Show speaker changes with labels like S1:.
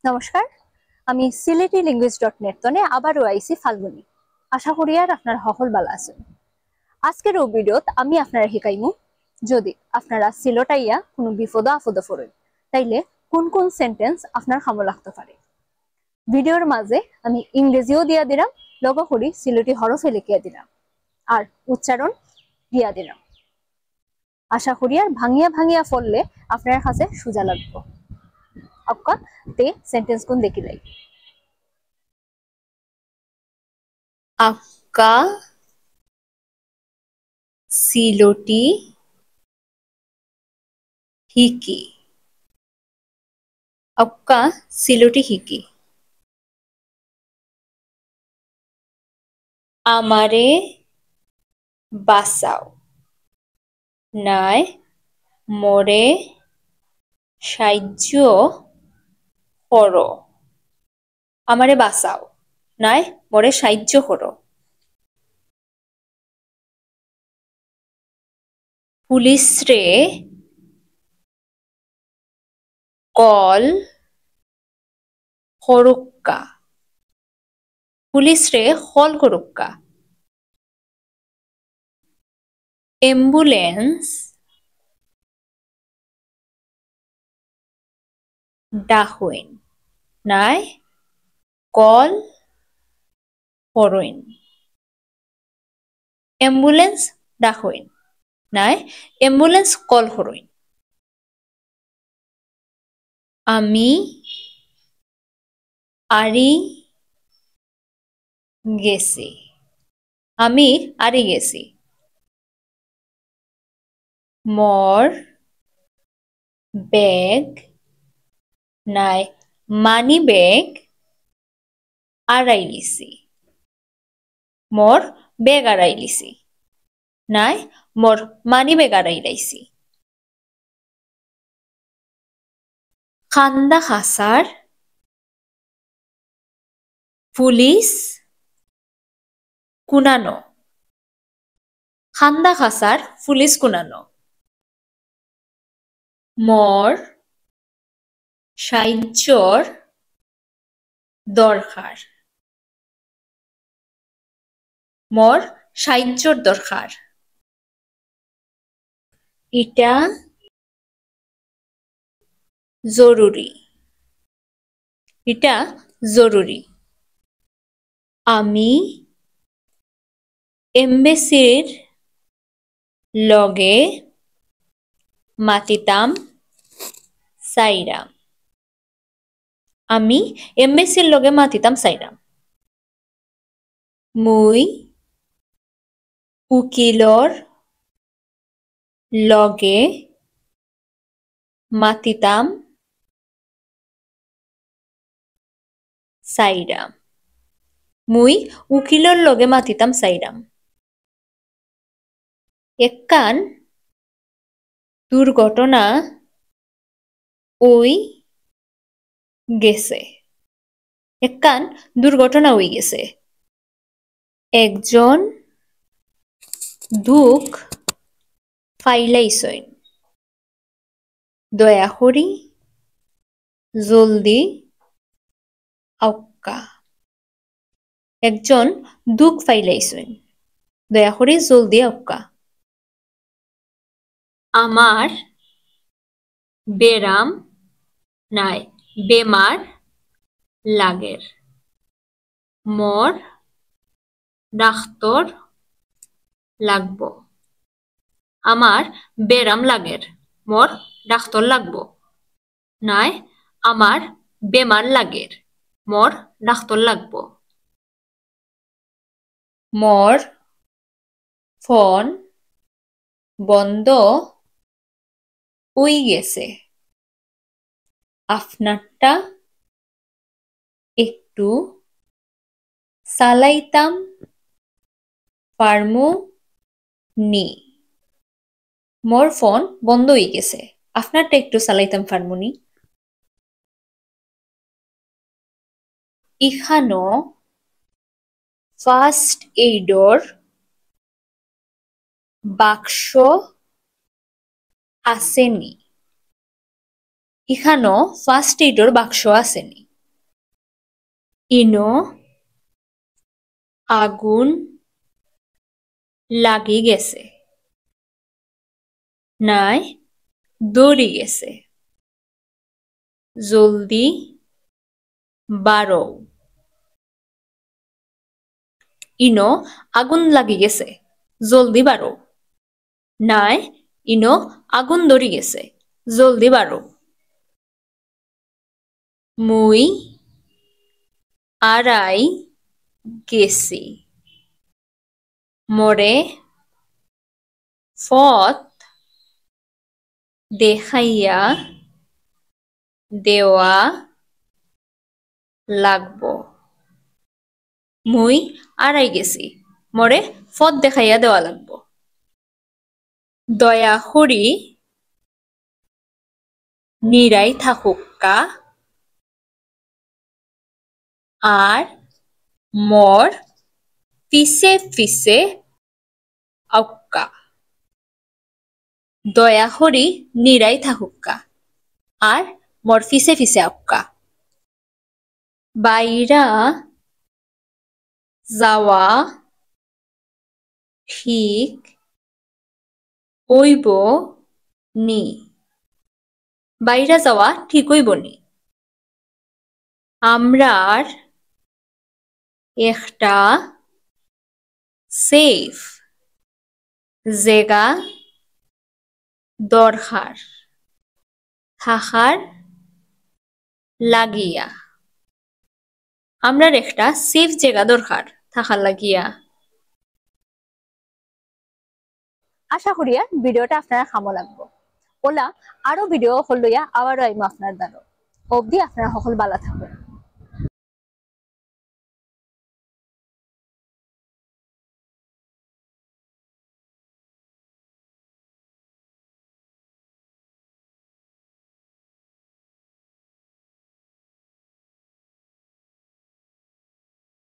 S1: নমস্কার, আমি সিলেটি ল্যাঙ্গুয়েজ.নেট তনে আবারও আইছি ফাল্গুনি। আশা করি আর আপনার সকল ভালো আছেন। আজকের এই ভিডিওত আমি আপনারা শিকাইমু যদি আপনারা সিলেটাইয়া কোনো বিপদ আপদ পড়েন তাইলে কোন কোন সেন্টেন্স আপনার কামে লাগতে পারে। ভিডিওর মাঝে আমি ইংরেজিও দিয়া দিলাম, লগে করি সিলেটি হরফে লিখিয়া দিলাম আর উচ্চারণ দিয়া দিলাম। আশা করি আর ভাঙিয়া ভাঙিয়া পড়লে আপনার কাছে সোজা লাগবে। आपका ते सेंटेंस को देखी लाई।
S2: आपका सिलोटी हिकी। आपका सिलोटी हिकी। आमारे बासाओ नाय मोरे साहाय्य करो। आमारे बासाओ नाय मोरे साहाय्य करो। पुलिस रे कल करुक्का। पुलिस रे कल करुक्का। एम्बुलेंस डाहुइन नाय कल करुइन। एम्बुलेंस डाहुइन नाय एम्बुलेंस कल करुइन। आमी आरी गेसी। आमी आरी गेसी। मोर बैग नाय मानी बैग आराई लिसी। मोर बैग आराई लिसी नाय मोर मानी बैग आराई लाइसी। खान्दा खासार पुलिस कुनानो। खान्दा खासार पुलिस कुनानो। मोर साहाय्यर दरकार। मोर साहाय्यर दरकार। इटा जरूरी। इटा जरूरी। आमी एम्बेसिर लगे मातिताम साइराम। आमी एम्बेसिर लगे मातिताम साइराम। मुई उकिलर लगे मातिताम साइराम। मुई उकिलर लगे मातिताम साइराम। एक्कान दुर्घटना ओई गेसे। एक्कान दुर्घटना ओई गेसे। एकजन दुख फाइलाइछेन। दया करी जल्दी आउक्का। एकजन दुख फाइलाइछेन। दया करी जल्दी आउक्का। आमार बेराम नाय बेमार लागेर। मोर डाक्टर लागबो। आमार बेराम लागेर। मोर डाक्टर लागबो। नाय आमार बेमार लागेर। मोर डाक्टर लागबो। मोर फोन बंद হই গেছে। আপনারটা একটু চালাইতাম পারমু নি। মোর ফোন বন্ধ হই গেছে। আপনারটা একটু চালাইতাম পারমু নি। ইখানো ফার্স্ট এইডর বাক্স আসেনি। ইখানো ফার্স্ট এইডর বাক্স আসেনি। ইনো আগুন লাগি গেছে নাই দৌড়ি গেছে জলদি বারো ইনো আগুন লাগি গেছে জলদি বারো নাই ইনো আগুন ধরি গেছে জলদি বারো মুই আড়াই গেছি মরে ফত দেখাইয়া দেওয়া লাগবো মুই আড়াই গেছি মরে ফত দেখাইয়া দেওয়া লাগবো দয়া করি নিরাই থাকুক্কা আর মর পিছে পিছে আউক্কা দয়া করি নিরাই থাকুক্কা আর মর পিছে পিছে আউক্কা বাইরা যাওয়া ঠিক হইব নি বাইরা যাওয়া ঠিক হইব নি আমরার একটা সেফ জায়গা দরকার থাকার লাগিয়া আমরার একটা সেফ জায়গা দরকার থাকার লাগিয়া
S1: আশা করি আর ভিডিওটা আপনারা খামো লাগবো ওলা আরো ভিডিও হল লইয়া আবারও আইমো আপনার দ্বারা অবধি আপনারা সকল ভালো থাকবেন।